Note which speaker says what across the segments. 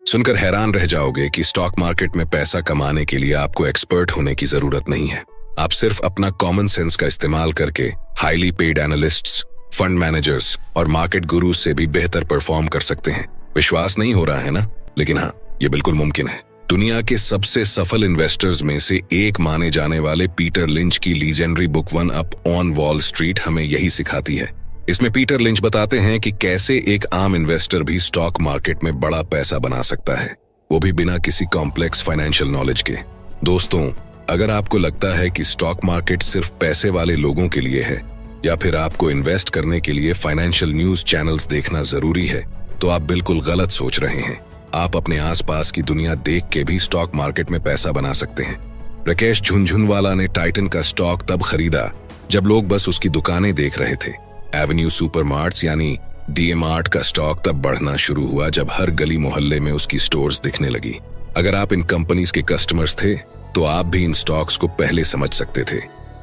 Speaker 1: सुनकर हैरान रह जाओगे कि स्टॉक मार्केट में पैसा कमाने के लिए आपको एक्सपर्ट होने की जरूरत नहीं है। आप सिर्फ अपना कॉमन सेंस का इस्तेमाल करके highly paid analysts, fund managers और मार्केट गुरुज से भी बेहतर परफॉर्म कर सकते हैं। विश्वास नहीं हो रहा है ना? लेकिन हाँ, ये बिल्कुल मुमकिन है। दुनिया के सबसे सफल इन्वेस्टर्स में से एक माने जाने वाले पीटर लिंच की legendary book one up on wall street हमें यही सिखाती है। इसमें पीटर लिंच बताते हैं कि कैसे एक आम इन्वेस्टर भी स्टॉक मार्केट में बड़ा पैसा बना सकता है, वो भी बिना किसी कॉम्प्लेक्स फाइनेंशियल नॉलेज के। दोस्तों, अगर आपको लगता है कि स्टॉक मार्केट सिर्फ पैसे वाले लोगों के लिए है या फिर आपको इन्वेस्ट करने के लिए फाइनेंशियल न्यूज चैनल्स देखना जरूरी है, तो आप बिल्कुल गलत सोच रहे हैं। आप अपने आसपास की दुनिया देख के भी स्टॉक मार्केट में पैसा बना सकते हैं। राकेश झुनझुनवाला ने टाइटन का स्टॉक तब खरीदा जब लोग बस उसकी दुकानें देख रहे थे। एवेन्यू सुपरमार्ट्स यानी डीएमार्ट का स्टॉक तब बढ़ना शुरू हुआ जब हर गली मोहल्ले में उसकी स्टोर्स दिखने लगी। अगर आप इन कंपनीज के कस्टमर्स थे तो आप भी इन स्टॉक्स को पहले समझ सकते थे।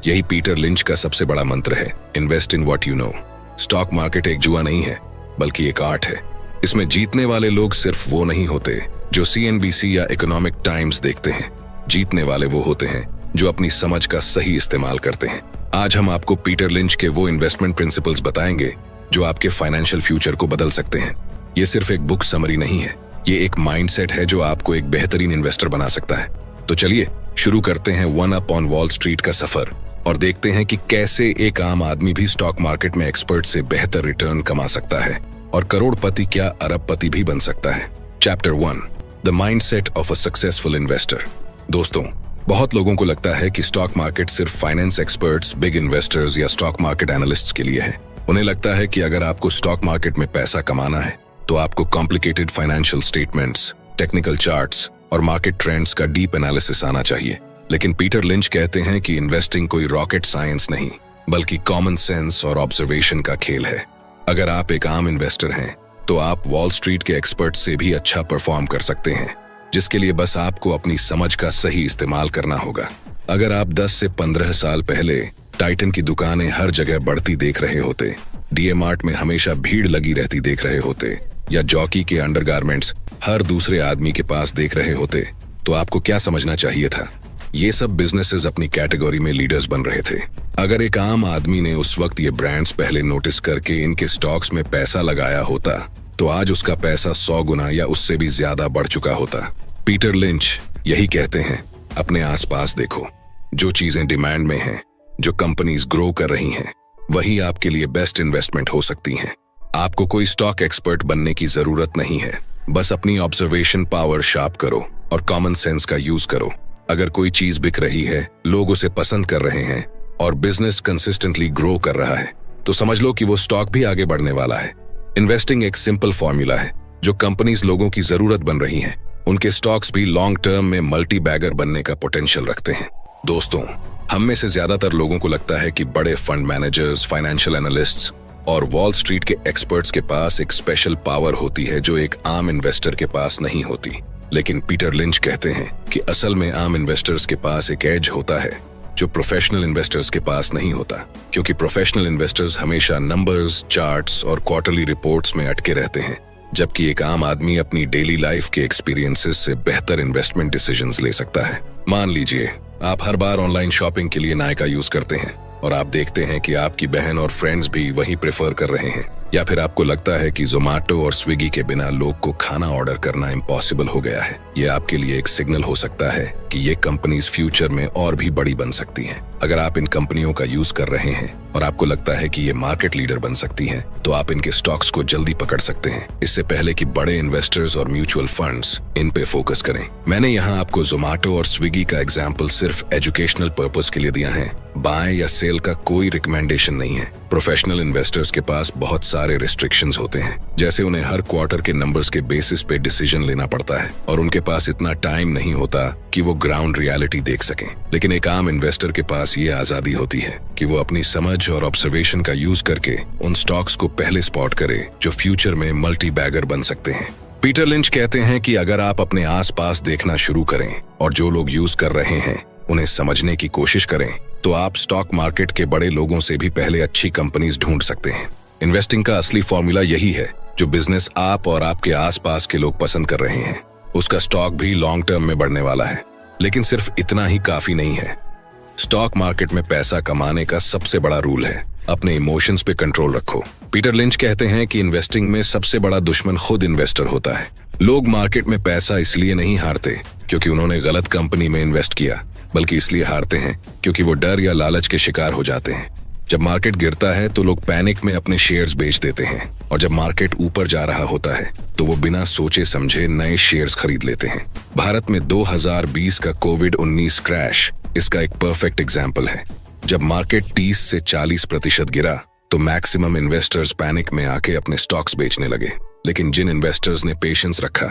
Speaker 1: यही पीटर लिंच का सबसे बड़ा मंत्र है, invest in what you know. Stock market एक जुआ नहीं है, बल्कि एक आर्ट है। इसमें जीतने वाले लोग सिर्फ वो नहीं होते जो सीएनबीसी या इकोनॉमिक टाइम्स देखते हैं। जीतने वाले वो होते हैं जो अपनी समझ का सही इस्तेमाल करते हैं। आज हम आपको पीटर लिंच के वो इन्वेस्टमेंट प्रिंसिपल्स बताएंगे जो आपके फाइनेंशियल फ्यूचर को बदल सकते हैं। ये सिर्फ एक बुक समरी नहीं है, ये एक माइंडसेट है जो आपको एक बेहतरीन इन्वेस्टर बना सकता है। तो चलिए शुरू करते हैं one up on wall street का सफर और देखते हैं कि कैसे एक आम आदमी भी स्टॉक मार्केट में एक्सपर्ट से बेहतर रिटर्न कमा सकता है और करोड़पति क्या अरबपति भी बन सकता है। Chapter 1, the mindset of a successful investor. दोस्तों, बहुत लोगों को लगता है कि स्टॉक मार्केट सिर्फ फाइनेंस एक्सपर्ट्स, बिग इन्वेस्टर्स या स्टॉक मार्केट एनालिस्ट्स के लिए है। उन्हें लगता है कि अगर आपको स्टॉक मार्केट में पैसा कमाना है तो आपको complicated financial statements, technical charts और मार्केट ट्रेंड्स का डीप एनालिसिस आना चाहिए। लेकिन पीटर लिंच कहते हैं कि इन्वेस्टिंग कोई रॉकेट साइंस नहीं, बल्कि कॉमन सेंस और ऑब्जर्वेशन का खेल है। अगर आप एक आम इन्वेस्टर हैं तो आप वॉल स्ट्रीट के एक्सपर्ट से भी अच्छा परफॉर्म कर सकते हैं, जिसके लिए बस आपको अपनी समझ का सही इस्तेमाल करना होगा। अगर आप 10 से 15 साल पहले टाइटन की दुकानें हर जगह बढ़ती देख रहे होते, डीएमार्ट में हमेशा भीड़ लगी रहती देख रहे होते या जॉकी के अंडरगारमेंट्स हर दूसरे आदमी के पास देख रहे होते, तो आपको क्या समझना चाहिए था? ये सब बिजनेसेस अपनी कैटेगरी में लीडर्स बन रहे थे। अगर एक आम आदमी ने उस वक्त ये ब्रांड्स पहले नोटिस करके इनके स्टॉक्स में पैसा लगाया होता तो आज उसका पैसा 100 गुना या उससे भी ज्यादा बढ़ चुका होता। पीटर लिंच यही कहते हैं, अपने आसपास देखो, जो चीजें डिमांड में हैं, जो कंपनीज ग्रो कर रही हैं, वही आपके लिए बेस्ट इन्वेस्टमेंट हो सकती हैं। आपको कोई स्टॉक एक्सपर्ट बनने की जरूरत नहीं है, बस अपनी ऑब्जर्वेशन पावर शार्प करो और कॉमन सेंस का यूज करो। अगर कोई चीज बिक रही है, लोग उसे पसंद कर रहे हैं और बिजनेस कंसिस्टेंटली ग्रो कर रहा है, तो समझ लो कि वो स्टॉक भी आगे बढ़ने वाला है। इन्वेस्टिंग एक सिंपल फॉर्मूला है। जो कंपनीज लोगों की जरूरत बन रही हैं, उनके स्टॉक्स भी लॉन्ग टर्म में मल्टी बैगर बनने का पोटेंशियल रखते हैं। दोस्तों, हम में से ज्यादातर लोगों को लगता है कि बड़े फंड मैनेजर्स, फाइनेंशियल एनालिस्ट्स और वॉल स्ट्रीट के एक्सपर्ट्स के पास एक स्पेशल पावर होती है जो एक आम इन्वेस्टर के पास नहीं होती। लेकिन पीटर लिंच कहते हैं कि असल में आम इन्वेस्टर्स के पास एक एज होता है जो प्रोफेशनल इन्वेस्टर्स के पास नहीं होता, क्योंकि प्रोफेशनल इन्वेस्टर्स हमेशा नंबर्स, चार्ट्स और क्वार्टरली रिपोर्ट्स में अटके रहते हैं, जबकि एक आम आदमी अपनी डेली लाइफ के एक्सपीरियंसेस से बेहतर इन्वेस्टमेंट डिसीजंस ले सकता है। मान लीजिए आप हर बार ऑनलाइन शॉपिंग के लिए नायका यूज करते हैं और आप देखते हैं कि आपकी बहन और फ्रेंड्स भी वही प्रेफर कर रहे हैं, या फिर आपको लगता है कि जोमैटो और स्विगी के बिना लोग को खाना ऑर्डर करना इम्पॉसिबल हो गया है। ये आपके लिए एक सिग्नल हो सकता है कि ये कंपनीज फ्यूचर में और भी बड़ी बन सकती हैं। अगर आप इन कंपनियों का यूज कर रहे हैं और आपको लगता है कि ये मार्केट लीडर बन सकती हैं, तो आप इनके स्टॉक्स को जल्दी पकड़ सकते हैं, इससे पहले कि बड़े इन्वेस्टर्स और म्यूचुअल फंड्स इन पे फोकस करें। मैंने यहाँ आपको जोमैटो और स्विगी का एग्जाम्पल सिर्फ एजुकेशनल पर्पस के लिए दिया है। बाय या सेल का कोई रिकमेंडेशन नहीं है। प्रोफेशनल इन्वेस्टर्स के पास बहुत सारे रिस्ट्रिक्शंस होते हैं, जैसे उन्हें हर क्वार्टर के नंबर्स के बेसिस पे डिसीजन लेना पड़ता है और उनके पास इतना टाइम नहीं होता कि वो ग्राउंड रियलिटी देख सकें। लेकिन एक आम इन्वेस्टर के पास ये आजादी होती है कि वो अपनी समझ और ऑब्जर्वेशन का यूज करके उन स्टॉक्स को पहले स्पॉट करे जो फ्यूचर में मल्टी बैगर बन सकते हैं। पीटर लिंच कहते हैं कि अगर आप अपने आसपास देखना शुरू करें और जो लोग यूज कर रहे हैं उन्हें समझने की कोशिश करें, तो आप स्टॉक मार्केट के बड़े लोगों से भी पहले अच्छी कंपनीज ढूंढ सकते हैं। इन्वेस्टिंग का असली फॉर्मूला यही है, जो बिजनेस आप और आपके आसपास के लोग पसंद कर रहे हैं। उसका स्टॉक भी लॉन्ग टर्म में बढ़ने वाला है। लेकिन सिर्फ इतना ही काफी नहीं है। स्टॉक मार्केट में पैसा कमाने का सबसे बड़ा रूल है अपने इमोशंस पे कंट्रोल रखो। पीटर लिंच कहते हैं कि इन्वेस्टिंग में सबसे बड़ा दुश्मन खुद इन्वेस्टर होता है। लोग मार्केट में पैसा इसलिए नहीं हारते क्योंकि उन्होंने गलत कंपनी में इन्वेस्ट किया, बल्कि इसलिए हारते हैं क्योंकि वो डर या लालच के शिकार हो जाते हैं। जब मार्केट गिरता है तो लोग पैनिक में अपने शेयर्स बेच देते हैं, और जब मार्केट ऊपर जा रहा होता है तो वो बिना सोचे समझे नए शेयर्स खरीद लेते हैं। भारत में 2020 का कोविड-19 क्रैश इसका एक परफेक्ट एग्जाम्पल है। जब मार्केट 30 से 40% गिरा तो मैक्सिमम इन्वेस्टर्स पैनिक में आके अपने स्टॉक्स बेचने लगे। लेकिन जिन इन्वेस्टर्स ने पेशेंस रखा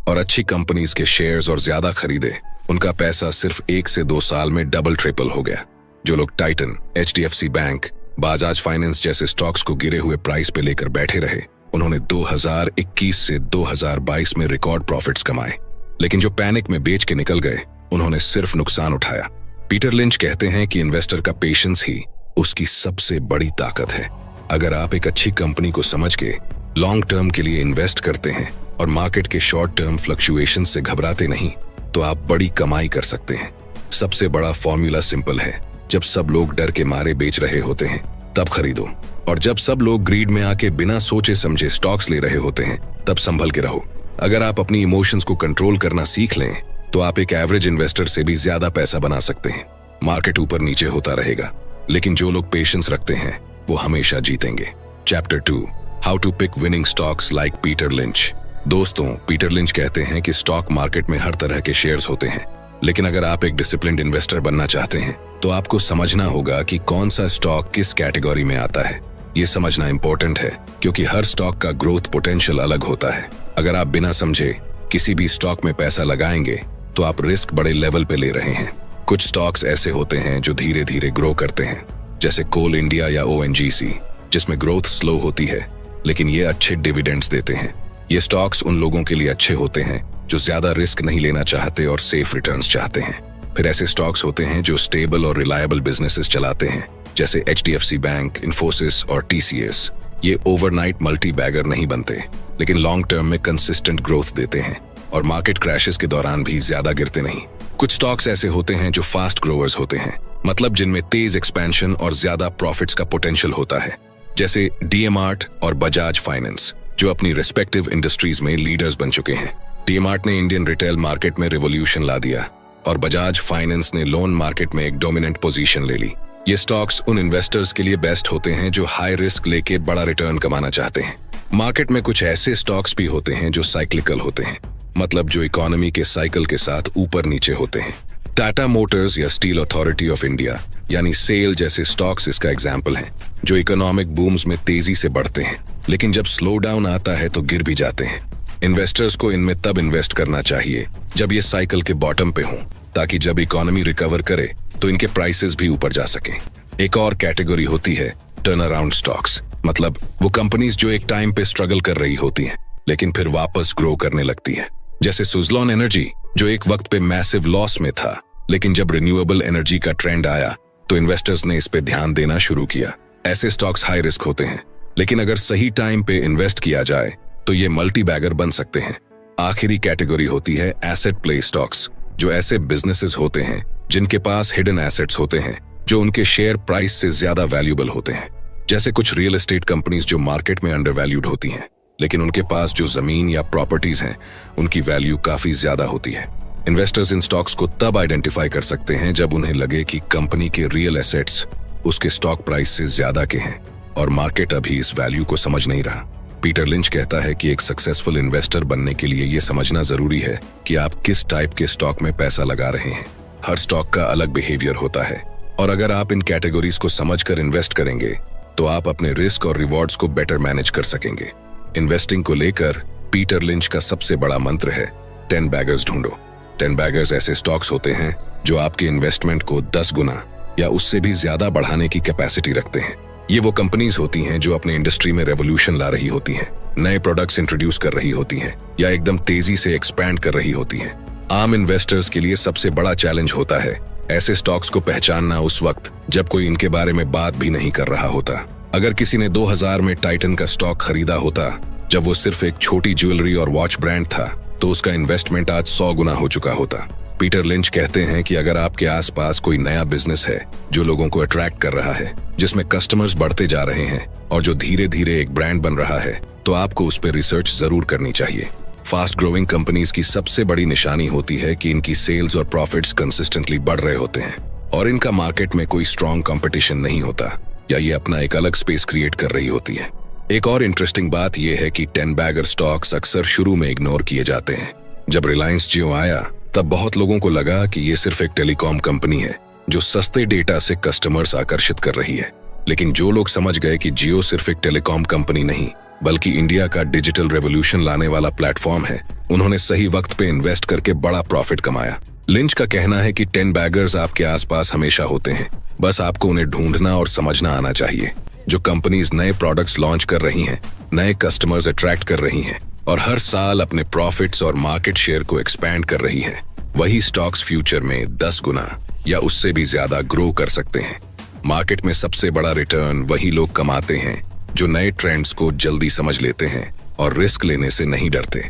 Speaker 1: और अच्छी कंपनीज के शेयर्स और ज्यादा खरीदे, उनका पैसा सिर्फ 1 से 2 साल में डबल ट्रिपल हो गया। जो लोग Titan, HDFC bank, Bajaj finance जैसे स्टॉक्स को गिरे हुए प्राइस पे लेकर बैठे रहे, उन्होंने 2021 से 2022 में रिकॉर्ड प्रॉफिट्स कमाए। लेकिन जो पैनिक में बेच के निकल गए, उन्होंने सिर्फ नुकसान उठाया। पीटर लिंच कहते हैं कि इन्वेस्टर का पेशेंस ही उसकी सबसे बड़ी ताकत है। अगर आप एक अच्छी कंपनी को समझ के लॉन्ग टर्म के लिए इन्वेस्ट करते हैं और मार्केट के शॉर्ट टर्म फ्लक्चुएशन से घबराते नहीं, तो आप बड़ी कमाई कर सकते हैं। सबसे बड़ा फॉर्मूला सिंपल है, जब सब लोग डर के मारे बेच रहे होते हैं तब खरीदो, और जब सब लोग ग्रीड में आके बिना सोचे समझे स्टॉक्स ले रहे होते हैं तब संभल के रहो। अगर आप अपनी इमोशंस को कंट्रोल करना सीख लें तो आप एक एवरेज इन्वेस्टर से भी ज्यादा पैसा बना सकते हैं। मार्केट ऊपर नीचे होता रहेगा, लेकिन जो लोग पेशेंस रखते हैं वो हमेशा जीतेंगे। Chapter 2, how to pick winning stocks like Peter Lynch. दोस्तों, पीटर लिंच कहते हैं कि स्टॉक मार्केट में हर तरह के शेयर्स होते हैं, लेकिन अगर आप एक डिसिप्लिन्ड इन्वेस्टर बनना चाहते हैं तो आपको समझना होगा कि कौन सा स्टॉक किस कैटेगरी में आता है। ये समझना इंपॉर्टेंट है क्योंकि हर स्टॉक का ग्रोथ पोटेंशियल अलग होता है। अगर आप बिना समझे किसी भी स्टॉक में पैसा लगाएंगे तो आप रिस्क बड़े लेवल पे ले रहे हैं। कुछ स्टॉक्स ऐसे होते हैं जो धीरे धीरे ग्रो करते हैं, जैसे कोल इंडिया या ONGC, जिसमें ग्रोथ स्लो होती है लेकिन ये अच्छे डिविडेंड्स देते हैं। ये स्टॉक्स उन लोगों के लिए अच्छे होते हैं जो ज्यादा रिस्क नहीं लेना चाहते और सेफ रिटर्न्स चाहते हैं। फिर ऐसे स्टॉक्स होते हैं जो स्टेबल और रिलायबल बिजनेसेस चलाते हैं, जैसे HDFC बैंक, इन्फोसिस और TCS। ये ओवरनाइट मल्टी बैगर नहीं बनते, लेकिन लॉन्ग टर्म में कंसिस्टेंट ग्रोथ देते हैं और मार्केट क्रैशेस के दौरान भी ज्यादा गिरते नहीं। कुछ स्टॉक्स ऐसे होते हैं जो फास्ट ग्रोवर्स होते हैं, मतलब जिनमें तेज एक्सपेंशन और ज्यादा प्रॉफिट्स का पोटेंशियल होता है, जैसे DMart और बजाज फाइनेंस, जो अपनी रिस्पेक्टिव इंडस्ट्रीज में लीडर्स बन चुके हैं। DMart ने इंडियन रिटेल मार्केट में रिवॉल्यूशन ला दिया और बजाज फाइनेंस ने लोन मार्केट में एक डोमिनेंट पोजीशन ले ली। ये स्टॉक्स उन इन्वेस्टर्स के लिए बेस्ट होते हैं जो हाई रिस्क लेके बड़ा रिटर्न कमाना चाहते हैं। मार्केट में कुछ ऐसे स्टॉक्स भी होते हैं जो साइक्लिकल होते हैं, मतलब जो इकोनॉमी के साइकिल के साथ ऊपर नीचे होते हैं। टाटा मोटर्स या स्टील अथॉरिटी ऑफ इंडिया यानी सेल जैसे स्टॉक्स इसका एग्जाम्पल हैं, जो इकोनॉमिक बूम्स में तेजी से बढ़ते हैं, लेकिन जब स्लो डाउन आता है तो गिर भी जाते हैं। इन्वेस्टर्स को इनमें तब इन्वेस्ट करना चाहिए जब ये साइकिल के बॉटम पे हों, ताकि जब इकोनॉमी रिकवर करे तो इनके प्राइसेस भी ऊपर जा सकें। एक और कैटेगरी होती है टर्न अराउंड स्टॉक्स, मतलब वो कंपनीज जो एक टाइम पे स्ट्रगल कर रही होती हैं लेकिन फिर वापस ग्रो करने लगती हैं, जैसे सुज़लॉन एनर्जी, जो एक वक्त पे मैसिव लॉस में था, लेकिन जब रिन्यूएबल एनर्जी का ट्रेंड आया तो इन्वेस्टर्स ने इस पे ध्यान देना शुरू किया। ऐसे स्टॉक्स हाई रिस्क होते हैं, लेकिन अगर सही टाइम पे इन्वेस्ट किया जाए तो ये मल्टी बैगर बन सकते हैं। आखिरी कैटेगरी होती है एसेट प्ले स्टॉक्स, जो ऐसे बिजनेसेस होते हैं जिनके पास हिडन एसेट्स होते हैं जो उनके शेयर प्राइस से ज्यादा वैल्यूएबल होते हैं, जैसे कुछ रियल एस्टेट कंपनीज जो मार्केट में अंडरवैल्यूड होती हैं, लेकिन उनके पास जो जमीन या प्रॉपर्टीज हैं उनकी वैल्यू काफी ज्यादा होती है। इन्वेस्टर्स इन स्टॉक्स को तब आइडेंटिफाई कर सकते हैं जब उन्हें लगे कि कंपनी के रियल एसेट्स उसके स्टॉक प्राइस से ज्यादा के हैं और मार्केट अभी इस वैल्यू को समझ नहीं रहा। पीटर लिंच कहता है कि एक सक्सेसफुल इन्वेस्टर बनने के लिए यह समझना जरूरी है कि आप किस टाइप के स्टॉक में पैसा लगा रहे हैं। हर स्टॉक का अलग बिहेवियर होता है, और अगर आप इन कैटेगरीज को समझकर इन्वेस्ट करेंगे तो आप अपने रिस्क और रिवॉर्ड्स को बेटर मैनेज कर सकेंगे। इन्वेस्टिंग को लेकर पीटर लिंच का सबसे बड़ा मंत्र है 10 बैगर्स ढूंढो। 10 बैगर्स ऐसे स्टॉक्स होते हैं जो आपके इन्वेस्टमेंट को 10 गुना या उससे भी ज्यादा बढ़ाने की कैपेसिटी रखते हैं। ये वो कंपनीज होती हैं जो अपने इंडस्ट्री में रेवोल्यूशन ला रही होती हैं, नए प्रोडक्ट्स इंट्रोड्यूस कर रही होती हैं या एकदम तेजी से एक्सपैंड कर रही होती हैं। आम इन्वेस्टर्स के लिए सबसे बड़ा चैलेंज होता है ऐसे स्टॉक्स को पहचानना उस वक्त जब कोई इनके बारे में बात भी नहीं कर रहा होता। अगर किसी ने 2000 में टाइटन का स्टॉक खरीदा होता जब वो सिर्फ एक छोटी ज्वेलरी और वॉच ब्रांड था, तो उसका इन्वेस्टमेंट आज 100 गुना हो चुका होता। पीटर लिंच कहते हैं कि अगर आपके आसपास कोई नया बिजनेस है जो लोगों को अट्रैक्ट कर रहा है, जिसमें कस्टमर्स बढ़ते जा रहे हैं और जो धीरे धीरे एक ब्रांड बन रहा है, तो आपको उस पर रिसर्च जरूर करनी चाहिए। फास्ट ग्रोइंग कंपनीज की सबसे बड़ी निशानी होती है कि इनकी सेल्स और प्रॉफिट्स कंसिस्टेंटली बढ़ रहे होते हैं और इनका मार्केट में कोई स्ट्रॉन्ग कंपटीशन नहीं होता या ये अपना एक अलग स्पेस क्रिएट कर रही होती है। एक और इंटरेस्टिंग बात यह है कि 10 बैगर स्टॉक्स अक्सर शुरू में इग्नोर किए जाते हैं। जब रिलायंस जियो आया तब बहुत लोगों को लगा कि ये सिर्फ एक टेलीकॉम कंपनी है जो सस्ते डेटा से कस्टमर्स आकर्षित कर रही है। लेकिन जो लोग समझ गए कि जियो सिर्फ एक टेलीकॉम कंपनी नहीं बल्कि इंडिया का डिजिटल रेवोल्यूशन लाने वाला प्लेटफॉर्म है, उन्होंने सही वक्त पे इन्वेस्ट करके बड़ा प्रॉफिट कमाया। लिंच का कहना है कि 10 बैगर्स आपके आसपास हमेशा होते हैं, बस आपको उन्हें ढूंढना और समझना आना चाहिए। जो कंपनीज नए प्रोडक्ट्स लॉन्च कर रही हैं, नए कस्टमर्स अट्रैक्ट कर रही हैं और हर साल अपने प्रॉफिट्स और मार्केट शेयर को एक्सपैंड कर रही हैं, वही स्टॉक्स फ्यूचर में 10 गुना या उससे भी ज्यादा ग्रो कर सकते हैं। मार्केट में सबसे बड़ा रिटर्न वही लोग कमाते हैं जो नए ट्रेंड्स को जल्दी समझ लेते हैं और रिस्क लेने से नहीं डरते।